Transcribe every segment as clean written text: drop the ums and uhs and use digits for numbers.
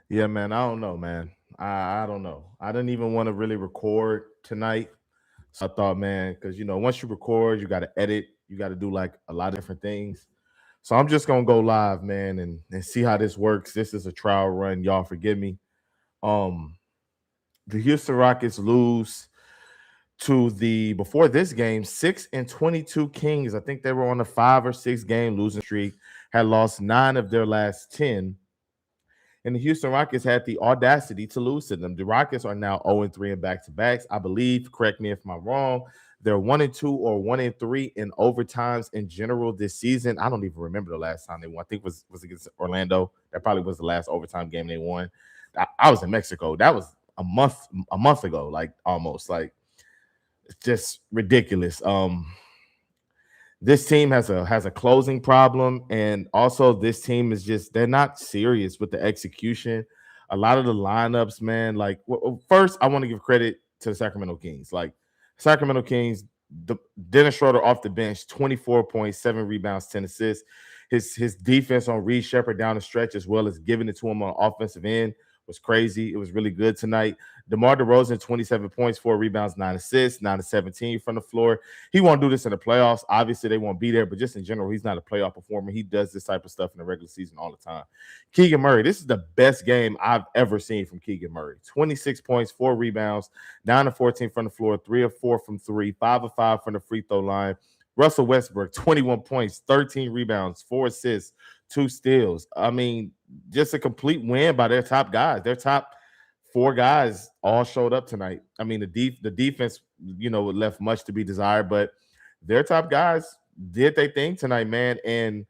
Yeah, man. I don't know, man. I don't know. I didn't even want to really record tonight. So I thought, man, because once you record, you got to edit, you got to do like a lot of different things. So I'm just gonna go live, man, and see how this works. This is a trial run. Y'all forgive me. Um, the Houston Rockets lose to the before this game 6-22 Kings. I think they were on a 5 or 6 game losing streak. Had lost 9 of their last 10. And the Houston Rockets had the audacity to lose to them. The Rockets are now 0-3 in back-to-backs. I believe, correct me if I'm wrong, they're 1-2 or 1-3 in overtimes in general this season. I don't even remember the last time they won. I think was against Orlando. That probably was the last overtime game they won. I was in Mexico. That was a month ago, like almost. Like it's just ridiculous. This team has a closing problem, and also this team is just they're not serious with the execution. A lot of the lineups, man. Like first, I want to give credit to the Sacramento Kings. Like Sacramento Kings, Dennis Schroeder off the bench, 24.7 rebounds, 10 assists. His defense on Reed Shepard down the stretch, as well as giving it to him on offensive end, was crazy. It was really good tonight. DeMar DeRozan, 27 points, 4 rebounds, 9 assists, 9 of 17 from the floor. He won't do this in the playoffs. Obviously, they won't be there, but just in general, he's not a playoff performer. He does this type of stuff in the regular season all the time. Keegan Murray, this is the best game I've ever seen from Keegan Murray. 26 points, 4 rebounds, 9 of 14 from the floor, 3 of 4 from three, 5 of 5 from the free throw line. Russell Westbrook, 21 points, 13 rebounds, 4 assists, 2 steals. I mean, just a complete win by their top guys. Their top four guys all showed up tonight. I mean, the defense, left much to be desired, but their top guys did their thing tonight, man. And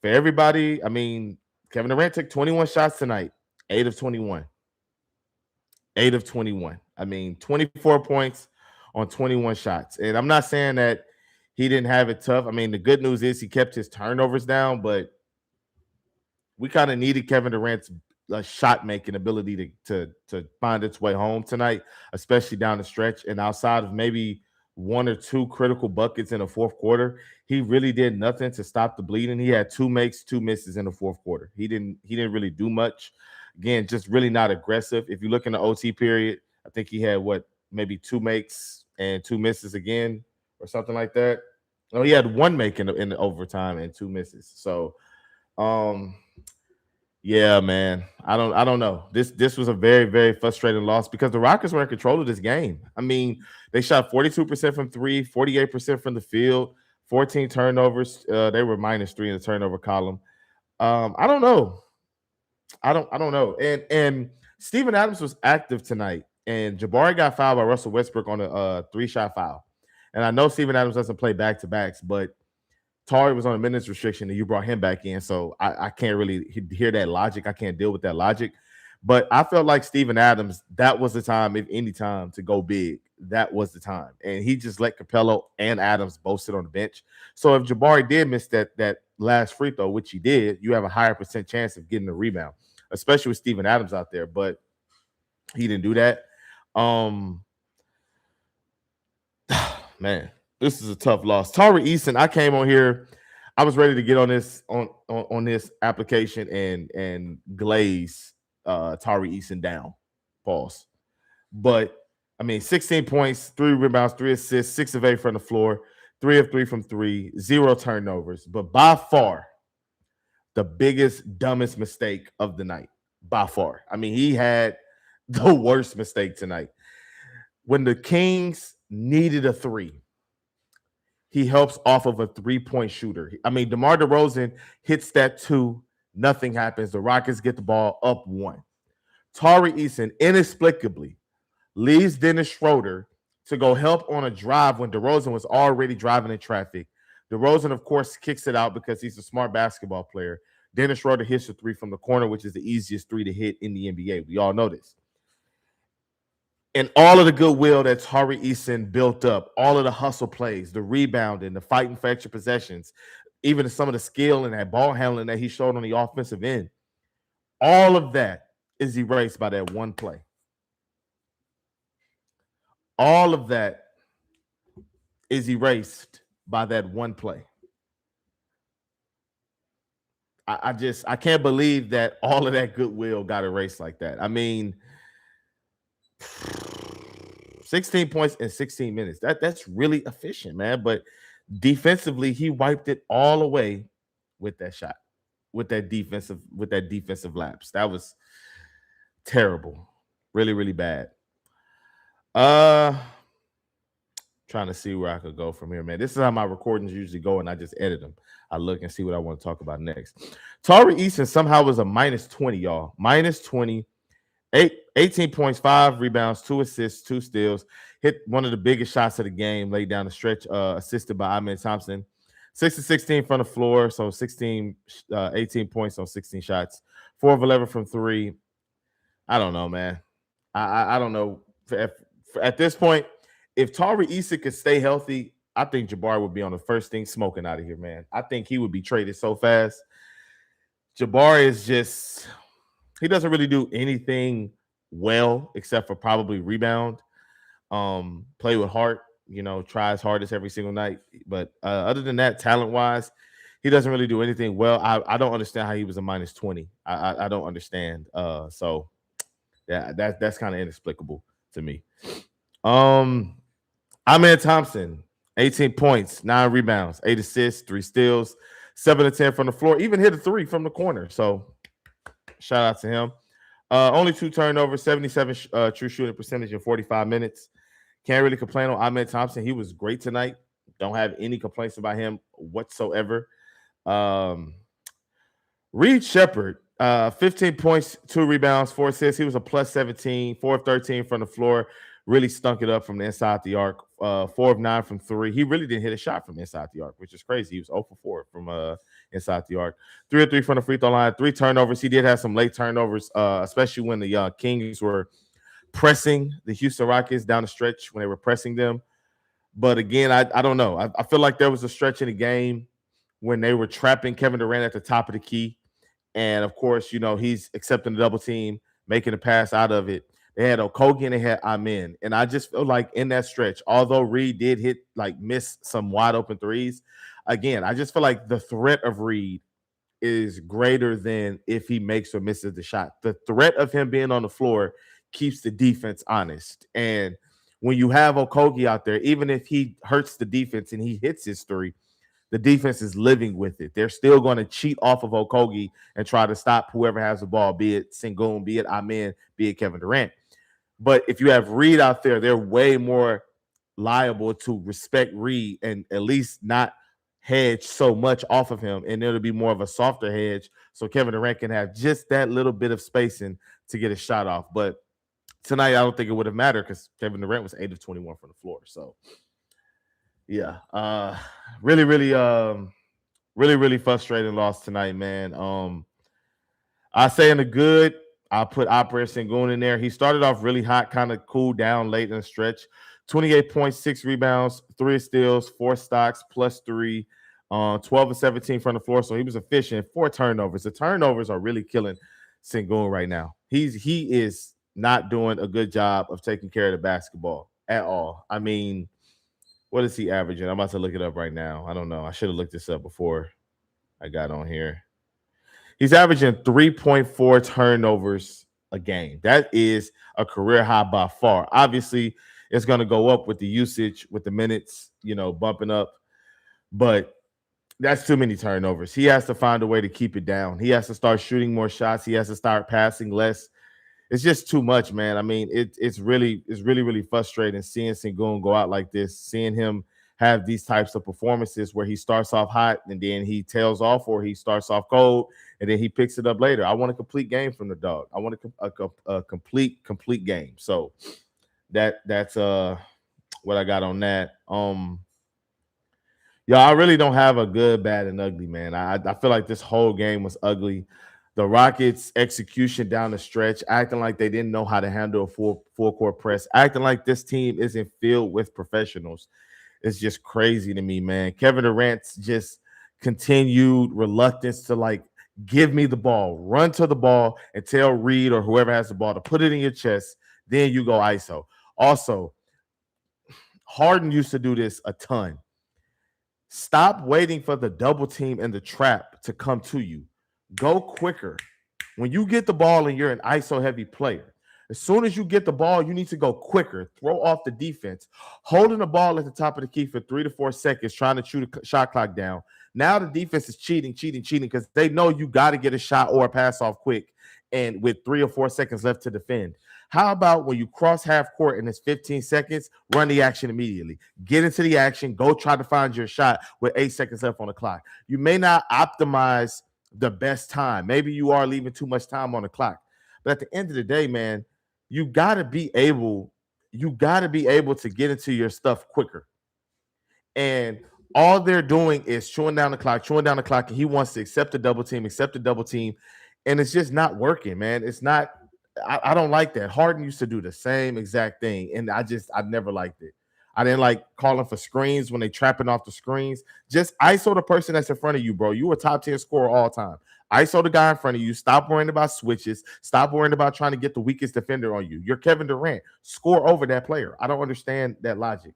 for everybody, I mean, Kevin Durant took 21 shots tonight, 8 of 21. 8 of 21. I mean, 24 points on 21 shots. And I'm not saying that he didn't have it tough. I mean, the good news is he kept his turnovers down, but we kind of needed Kevin Durant's shot making ability to find its way home tonight, especially down the stretch. And outside of maybe one or two critical buckets in the fourth quarter, he really did nothing to stop the bleeding. He had 2 makes, 2 misses in the fourth quarter. He didn't really do much. Again, just really not aggressive. If you look in the OT period, I think he had maybe 2 makes and 2 misses again, or something like that. Oh, he had 1 make in the overtime and 2 misses. So um yeah, man. I don't know. This was a very, very frustrating loss because the Rockets were in control of this game. I mean, they shot 42% from three, 48% from the field, 14 turnovers. They were -3 in the turnover column. I don't know. I don't know. And Steven Adams was active tonight, and Jabari got fouled by Russell Westbrook on a 3-shot foul. And I know Steven Adams doesn't play back-to-backs, but Tari was on a minutes restriction and you brought him back in. So I can't really hear that logic. I can't deal with that logic. But I felt like Steven Adams, that was the time, if any time, to go big. That was the time. And he just let Capello and Adams both sit on the bench. So if Jabari did miss that last free throw, which he did, you have a higher percent chance of getting a rebound, especially with Steven Adams out there. But he didn't do that. Um, Man, this is a tough loss. Tari Eason, I came on here. I was ready to get on this on this application and glaze Tari Eason down. Pause. But I mean, 16 points, 3 rebounds, 3 assists, 6 of 8 from the floor, 3 of 3 from three, 0 turnovers. But by far, the biggest, dumbest mistake of the night. By far. I mean, he had the worst mistake tonight. When the Kings needed a three, he helps off of a 3-point shooter. I mean, DeMar DeRozan hits that 2. Nothing happens. The Rockets get the ball up 1. Tari Eason inexplicably leaves Dennis Schroeder to go help on a drive when DeRozan was already driving in traffic. DeRozan, of course, kicks it out because he's a smart basketball player. Dennis Schroeder hits a 3 from the corner, which is the easiest 3 to hit in the NBA. We all know this. And all of the goodwill that Tari Eason built up, all of the hustle plays, the rebounding, the fighting for extra possessions, even some of the skill and that ball handling that he showed on the offensive end, all of that is erased by that one play. All of that is erased by that one play. I can't believe that all of that goodwill got erased like that. I mean, 16 points in 16 minutes. That's really efficient, man. But defensively, he wiped it all away with that shot, with that defensive lapse. That was terrible. Really, really bad. Trying to see where I could go from here, man. This is how my recordings usually go, and I just edit them. I look and see what I want to talk about next. Tari Eason somehow was a minus 20, y'all. Minus 20. 18 points, 5 rebounds, 2 assists, 2 steals. Hit one of the biggest shots of the game, laid down the stretch, assisted by Alperen Thompson. 6 of 16 from the floor, so 18 points on 16 shots. 4 of 11 from 3. I don't know, man. I don't know. At this point, if Tari Eason could stay healthy, I think Jabari would be on the first thing smoking out of here, man. I think he would be traded so fast. Jabari is just, he doesn't really do anything well except for probably rebound, play with heart, try his hardest every single night. But other than that, talent-wise, he doesn't really do anything well. I don't understand how he was a minus 20. I don't understand. So, yeah, that's kind of inexplicable to me. Alperen Thompson, 18 points, 9 rebounds, 8 assists, 3 steals, 7 of 10 from the floor, even hit a 3 from the corner. So shout out to him. Only 2 turnovers, 77 true shooting percentage in 45 minutes. Can't really complain on Alperen Thompson. He was great tonight. Don't have any complaints about him whatsoever. Reed Shepherd, 15 points, 2 rebounds, 4 assists. He was a plus 17, 4 of 13 from the floor. Really stunk it up from the inside the arc. 4 of 9 from 3. He really didn't hit a shot from inside the arc, which is crazy. He was 0 for 4 from inside the arc. 3 of 3 from the free throw line. 3 turnovers. He did have some late turnovers, especially when the Kings were pressing the Houston Rockets down the stretch when they were pressing them. But again, I don't know. I feel like there was a stretch in the game when they were trapping Kevin Durant at the top of the key. And, of course, he's accepting the double team, making a pass out of it. They had Okogie and they had Amen. And I just feel like in that stretch, although Reed did miss some wide open threes, again, I just feel like the threat of Reed is greater than if he makes or misses the shot. The threat of him being on the floor keeps the defense honest. And when you have Okogie out there, even if he hurts the defense and he hits his 3, the defense is living with it. They're still going to cheat off of Okogie and try to stop whoever has the ball, be it Sengun, be it Amen, be it Kevin Durant. But if you have Reed out there, they're way more liable to respect Reed and at least not hedge so much off of him. And it'll be more of a softer hedge so Kevin Durant can have just that little bit of spacing to get a shot off. But tonight, I don't think it would have mattered because Kevin Durant was 8 of 21 from the floor. So, yeah, really, really frustrating loss tonight, man. I say in the good, I put Alperen Sengun in there. He started off really hot, kind of cooled down late in the stretch. 28 points, 6 rebounds, 3 steals, 4 stocks, plus 3, 12 of 17 from the floor. So he was efficient. 4 turnovers. The turnovers are really killing Sengun right now. He is not doing a good job of taking care of the basketball at all. I mean, what is he averaging? I'm about to look it up right now. I don't know. I should have looked this up before I got on here. He's averaging 3.4 turnovers a game. That is a career high by far. Obviously, it's going to go up with the usage, with the minutes, bumping up. But that's too many turnovers. He has to find a way to keep it down. He has to start shooting more shots. He has to start passing less. It's just too much, man. I mean, it's really frustrating seeing Sengun go out like this, seeing him have these types of performances where he starts off hot and then he tails off, or he starts off cold and then he picks it up later. I want a complete game from the dog. I want a complete game. So that's what I got on that. I really don't have a good, bad, and ugly, man. I feel like this whole game was ugly. The Rockets' execution down the stretch, acting like they didn't know how to handle a full court press, acting like this team isn't filled with professionals. It's just crazy to me, man. Kevin Durant's just continued reluctance to give me the ball, run to the ball, and tell Reed or whoever has the ball to put it in your chest. Then you go ISO. Also, Harden used to do this a ton. Stop waiting for the double team and the trap to come to you. Go quicker. When you get the ball and you're an ISO heavy player, as soon as you get the ball, you need to go quicker. Throw off the defense. Holding the ball at the top of the key for 3 to 4 seconds, trying to shoot a shot clock down. Now the defense is cheating because they know you got to get a shot or a pass off quick and with 3 or 4 seconds left to defend. How about when you cross half court and it's 15 seconds, run the action immediately. Get into the action. Go try to find your shot with 8 seconds left on the clock. You may not optimize the best time. Maybe you are leaving too much time on the clock. But at the end of the day, man, you got to be able to get into your stuff quicker. And all they're doing is chewing down the clock, and he wants to accept the double team, and it's just not working, man. It's not. I don't like that. Harden used to do the same exact thing, and I never liked it. I didn't like calling for screens when they trapping off the screens. Just ISO the person that's in front of you, bro. You a top 10 scorer all time. ISO the guy in front of you. Stop worrying about switches. Stop worrying about trying to get the weakest defender on you. You're Kevin Durant. Score over that player. I don't understand that logic.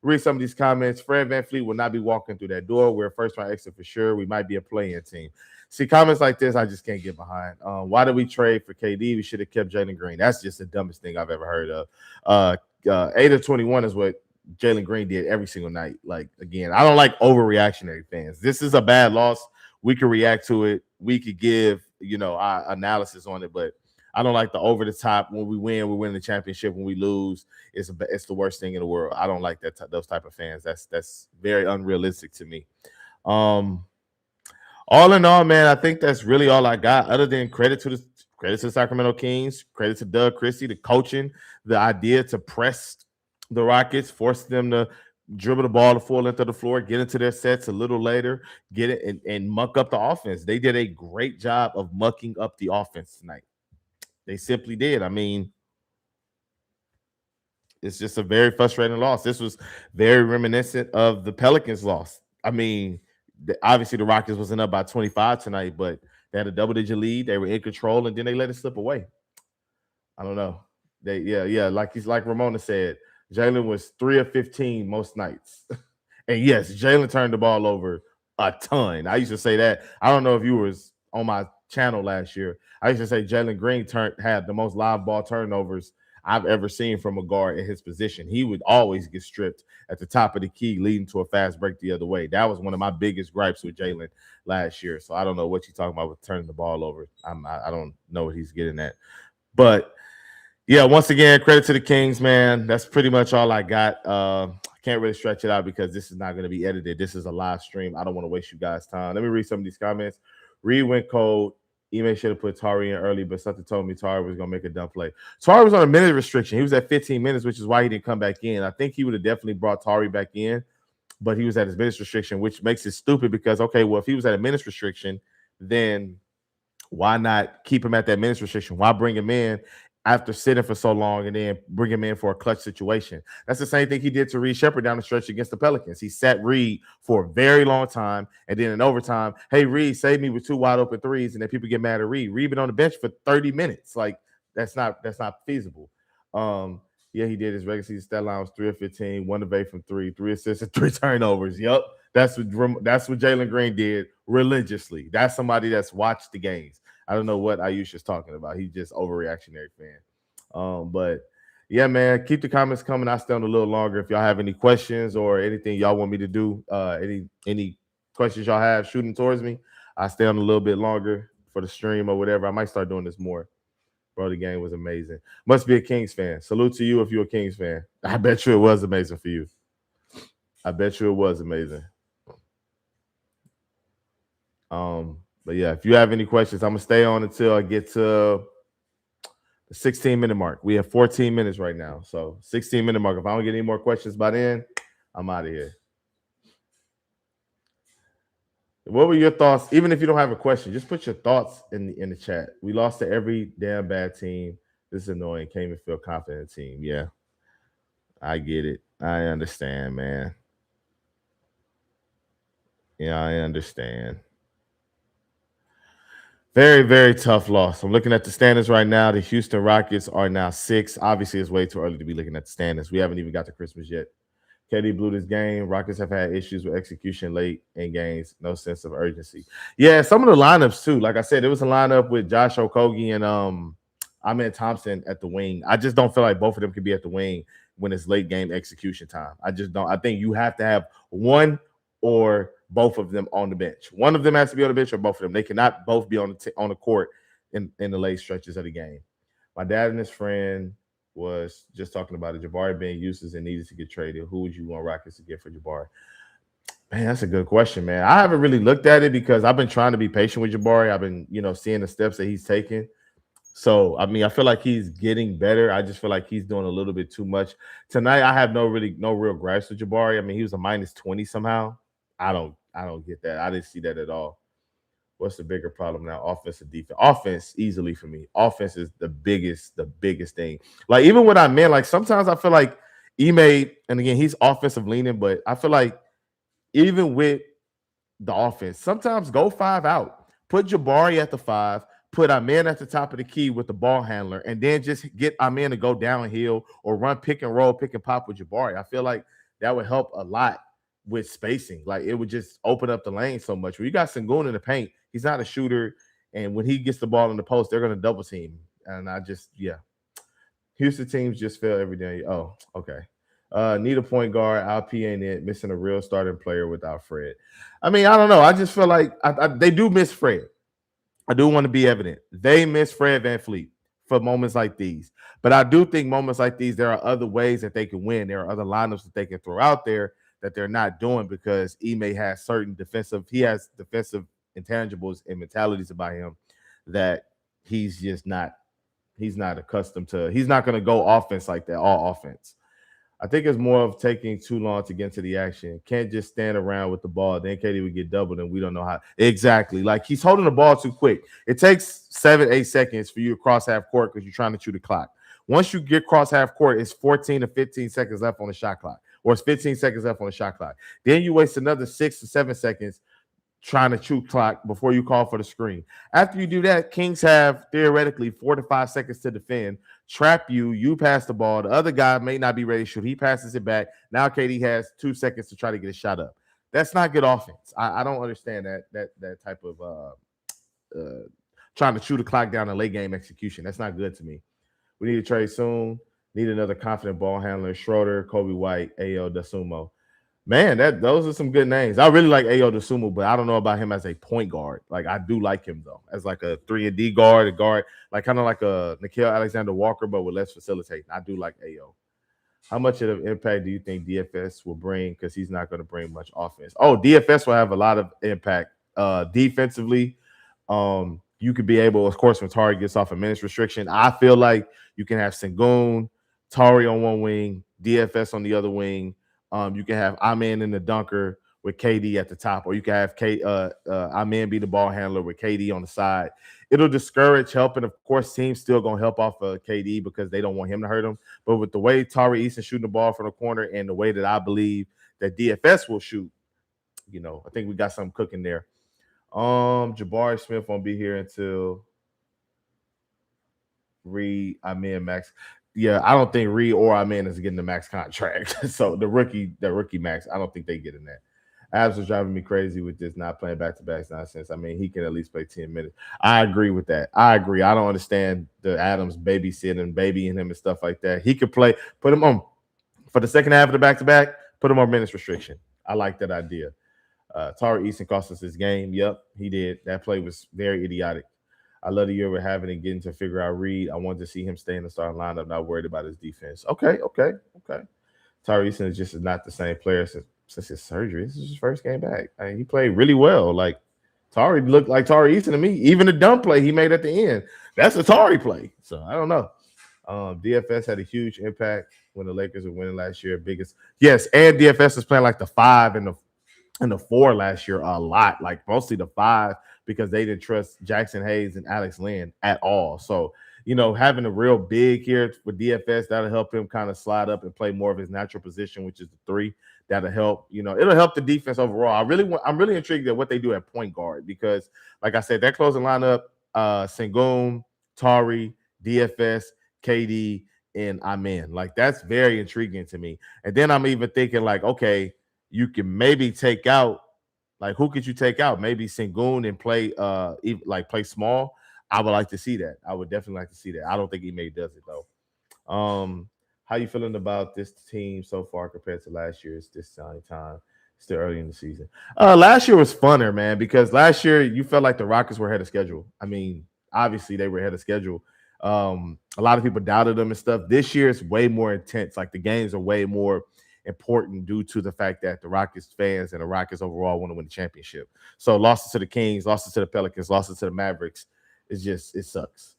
Read some of these comments. Fred VanVleet will not be walking through that door. We're a first-round exit for sure. We might be a play-in team. See, comments like this, I just can't get behind. Why did we trade for KD? We should have kept Jalen Green. That's just the dumbest thing I've ever heard of. 8 of 21 is what Jalen Green did every single night. Like, again, I don't like overreactionary fans. This is a bad loss. We could react to it. We could give, our analysis on it, but I don't like the over the top. When we win the championship. When we lose, it's the worst thing in the world. I don't like those type of fans. That's very unrealistic to me. All in all, man, I think that's really all I got. Other than credit to the Sacramento Kings, credit to Doug Christie, the coaching, the idea to press the Rockets, force them to dribble the ball the full length of the floor, get into their sets a little later, get it and muck up the offense. They did a great job of mucking up the offense tonight. They simply did. I mean, it's just a very frustrating loss. This was very reminiscent of the Pelicans loss. I mean, obviously the Rockets wasn't up by 25 tonight, but they had a double-digit lead. They were in control, and then they let it slip away. I don't know. Like Ramona said, Jalen was 3 of 15 most nights. And yes, Jalen turned the ball over a ton. I used to say that. I don't know if you was on my channel last year. I used to say Jalen Green had the most live ball turnovers I've ever seen from a guard in his position. He would always get stripped at the top of the key, leading to a fast break the other way. That was one of my biggest gripes with Jalen last year. So I don't know what you're talking about with turning the ball over. I don't know what he's getting at. But yeah, once again, credit to the Kings, man. That's pretty much all I got. I can't really stretch it out because this is not going to be edited. This is a live stream. I don't want to waste you guys' time. Let me read some of these comments. Reed went cold. Ime should have put Tari in early, but something told me Tari was going to make a dumb play. Tari was on a minute restriction. He was at 15 minutes, which is why he didn't come back in. I think he would have definitely brought Tari back in, but he was at his minutes restriction, which makes it stupid because, okay, well, if he was at a minutes restriction, then why not keep him at that minutes restriction? Why bring him in after sitting for so long and then bring him in for a clutch situation? That's the same thing he did to Reed Shepherd down the stretch against the Pelicans. He sat Reed for a very long time, and then in overtime, hey, Reed, save me with 2 wide open threes, and then people get mad at Reed. Reed been on the bench for 30 minutes. Like, that's not feasible. Yeah, he did. His regular season stat line was 3 of 15, 1 of 8 from 3, 3 assists, and 3 turnovers. Yep, that's what Jalen Green did religiously. That's somebody that's watched the games. I don't know what Ayush is talking about. He's just overreactionary fan. But yeah, man, keep the comments coming. I'll stay on a little longer. If y'all have any questions or anything y'all want me to do, any questions y'all have shooting towards me, I'll stay on a little bit longer for the stream or whatever. I might start doing this more. Bro, the game was amazing. Must be a Kings fan. Salute to you if you're a Kings fan. I bet you it was amazing for you. I bet you it was amazing. But yeah, if you have any questions, I'm gonna stay on until I get to the 16-minute mark. We have 14 minutes right now. So 16-minute mark. If I don't get any more questions by then, I'm out of here. What were your thoughts? Even if you don't have a question, just put your thoughts in the chat. We lost to every damn bad team. This is annoying. Can't even feel confident in the team. Yeah, I get it. I understand, man. Yeah, I understand. Very, very tough loss. I'm looking at the standings right now. The Houston Rockets are now 6. Obviously, it's way too early to be looking at the standings. We haven't even got to Christmas yet. KD blew this game. Rockets have had issues with execution late in games. No sense of urgency. Yeah, some of the lineups too. Like I said, it was a lineup with Josh Okogie and Amen Thompson at the wing. I just don't feel like both of them could be at the wing when it's late game execution time. I just don't. I think you have to have one or both of them on the bench. One of them has to be on the bench, or both of them. They cannot both be on the court in the late stretches of the game. My dad and his friend was just talking about it. Jabari being useless and needed to get traded. Who would you want Rockets to get for Jabari? Man, that's a good question, man. I haven't really looked at it because I've been trying to be patient with Jabari. I've been, seeing the steps that he's taking. So, I mean, I feel like he's getting better. I just feel like he's doing a little bit too much. Tonight, I have no real grasp with Jabari. I mean, he was a -20 somehow. I don't get that. I didn't see that at all. What's the bigger problem now? Offense or defense? Offense, easily for me. Offense is the biggest thing. Like, even what I meant, like, sometimes I feel like Ime, and again, he's offensive leaning, but I feel like even with the offense, sometimes go 5 out. Put Jabari at the 5, put Amen at the top of the key with the ball handler, and then just get Amen to go downhill or run pick and roll, pick and pop with Jabari. I feel like that would help a lot with spacing. Like, it would just open up the lane so much. When you got Sengun in the paint, he's not a shooter, and when he gets the ball in the post, they're going to double team. And Houston teams just fail every day. Oh, okay. Need a point guard. Alperen ain't it. Missing a real starting player without Fred. I mean, I don't know. I just feel like they do miss Fred. I do want to be evident. They miss Fred VanVleet for moments like these. But I do think moments like these, there are other ways that they can win. There are other lineups that they can throw out there that they're not doing because Ime has certain defensive intangibles and mentalities about him that he's not accustomed to. He's not going to go offense like that, all offense. I think it's more of taking too long to get into the action. Can't just stand around with the ball. Then KD would get doubled, and we don't know how. Exactly. Like, he's holding the ball too quick. It takes 7-8 seconds for you to cross half court because you're trying to chew the clock. Once you get cross half court, it's 14 to 15 seconds left on the shot clock, or it's 15 seconds left on the shot clock. Then you waste another 6 to 7 seconds trying to chew clock before you call for the screen. After you do that, Kings have theoretically 4 to 5 seconds to defend, trap you pass the ball. The other guy may not be ready to shoot. He passes it back. Now KD has 2 seconds to try to get a shot up. That's not good offense. I don't understand that type of trying to chew the clock down in late game execution. That's not good to me. We need to trade soon. Need another confident ball handler. Schroeder, Kobe White, Ayo Dosunmu. Man, those are some good names. I really like Ayo Dosunmu, but I don't know about him as a point guard. Like, I do like him though, as like a 3-and-D guard, a guard, like kind of like a Nickeil Alexander-Walker, but with less facilitating. I do like Ayo. How much of an impact do you think DFS will bring? Because he's not going to bring much offense. Oh, DFS will have a lot of impact defensively. You could be able, of course, when Tari gets off a minutes restriction, I feel like you can have Sengun, Tari on one wing, DFS on the other wing. You can have Amen in the dunker with KD at the top, or you can have Amen be the ball handler with KD on the side. It'll discourage help, and of course, teams still gonna help off of KD because they don't want him to hurt him. But with the way Tari Eason shooting the ball from the corner and the way that I believe that DFS will shoot, I think we got something cooking there. Jabari Smith won't be here until Reed, Amen, Max. Yeah, I don't think Reed or Amen is getting the max contract. So the rookie max, I don't think they get in that. Abs was driving me crazy with this not playing back-to-backs nonsense. I mean, he can at least play 10 minutes. I agree with that. I agree. I don't understand the Adams babysitting, babying him and stuff like that. He could play, put him on for the second half of the back-to-back, put him on minutes restriction. I like that idea. Tari Eason cost us this game. Yep, he did. That play was very idiotic. I love the year we're having and getting to figure out Reed. I wanted to see him stay in the starting lineup, not worried about his defense. Okay. Tari Eason is just not the same player since his surgery. This is his first game back. I mean, he played really well. Like, Tari looked like Tari Eason to me. Even the dump play he made at the end, that's a Tari play. So I don't know. DFS had a huge impact when the Lakers were winning last year. Yes, and DFS was playing like the 5 and the 4 last year a lot, like mostly the 5 because they didn't trust Jackson Hayes and Alex Len at all. So, having a real big here with DFS, that'll help him kind of slide up and play more of his natural position, which is the 3. That'll help. It'll help the defense overall. I'm really intrigued at what they do at point guard because, like I said, that closing lineup, Sengun, Tari, DFS, KD, and I'm in. Like, that's very intriguing to me. And then I'm even thinking, like, okay, you can maybe take out, like, who could you take out? Maybe Sengun and play play small. I would like to see that. I would definitely like to see that. I don't think Ime does it though. How you feeling about this team so far compared to last year's this time? Still early in the season. Last year was funner, man, because last year you felt like the Rockets were ahead of schedule. I mean, obviously they were ahead of schedule. A lot of people doubted them and stuff. This year it's way more intense. Like, the games are way more important due to the fact that the Rockets fans and the Rockets overall want to win the championship. So losses to the Kings, losses to the Pelicans, losses to the Mavericks, it sucks.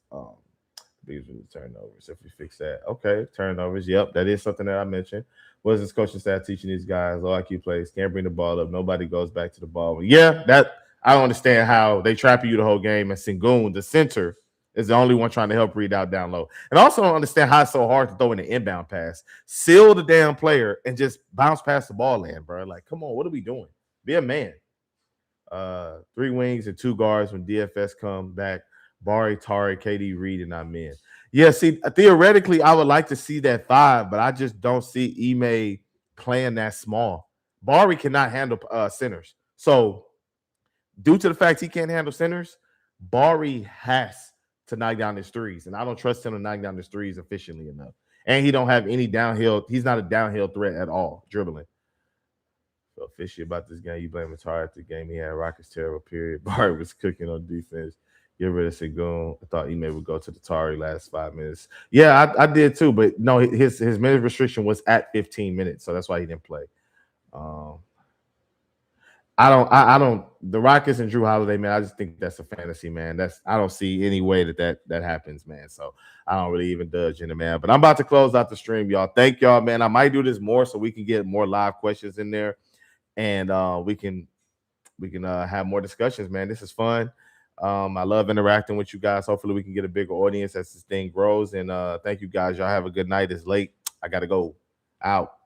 These were the turnovers. If we fix that, okay, turnovers. Yep, that is something that I mentioned. What is this coaching staff teaching these guys? Low IQ plays, can't bring the ball up. Nobody goes back to the ball. Yeah, that I don't understand how they trapping you the whole game. And Sengun, the center, is the only one trying to help read out down low. And also don't understand how it's so hard to throw in an inbound pass. Seal the damn player and just bounce past the ball in, bro. Like, come on, what are we doing? Be a man. 3 wings and 2 guards when DFS come back. Bari, Tari, KD, Reed, and I'm in. Yeah, see, theoretically, I would like to see that 5, but I just don't see Ime playing that small. Bari cannot handle centers. So, due to the fact he can't handle centers, Bari has to knock down his threes, and I don't trust him to knock down his threes efficiently enough. And he don't have any downhill. He's not a downhill threat at all, dribbling. So fishy about this game. You blame Tari at the game. He had Rockets terrible period. Bari was cooking on defense. Get rid of Sengun. I thought Ime would go to the Tari last 5 minutes. Yeah, I did too, but no, his minute restriction was at 15 minutes, so that's why he didn't play. I don't. The Rockets and Drew Holiday, man. I just think that's a fantasy, man. I don't see any way that happens, man. So I don't really even judge in it, man. But I'm about to close out the stream, y'all. Thank y'all, man. I might do this more so we can get more live questions in there, and we can have more discussions, man. This is fun. I love interacting with you guys. Hopefully, we can get a bigger audience as this thing grows. And thank you, guys. Y'all have a good night. It's late. I gotta go. Out.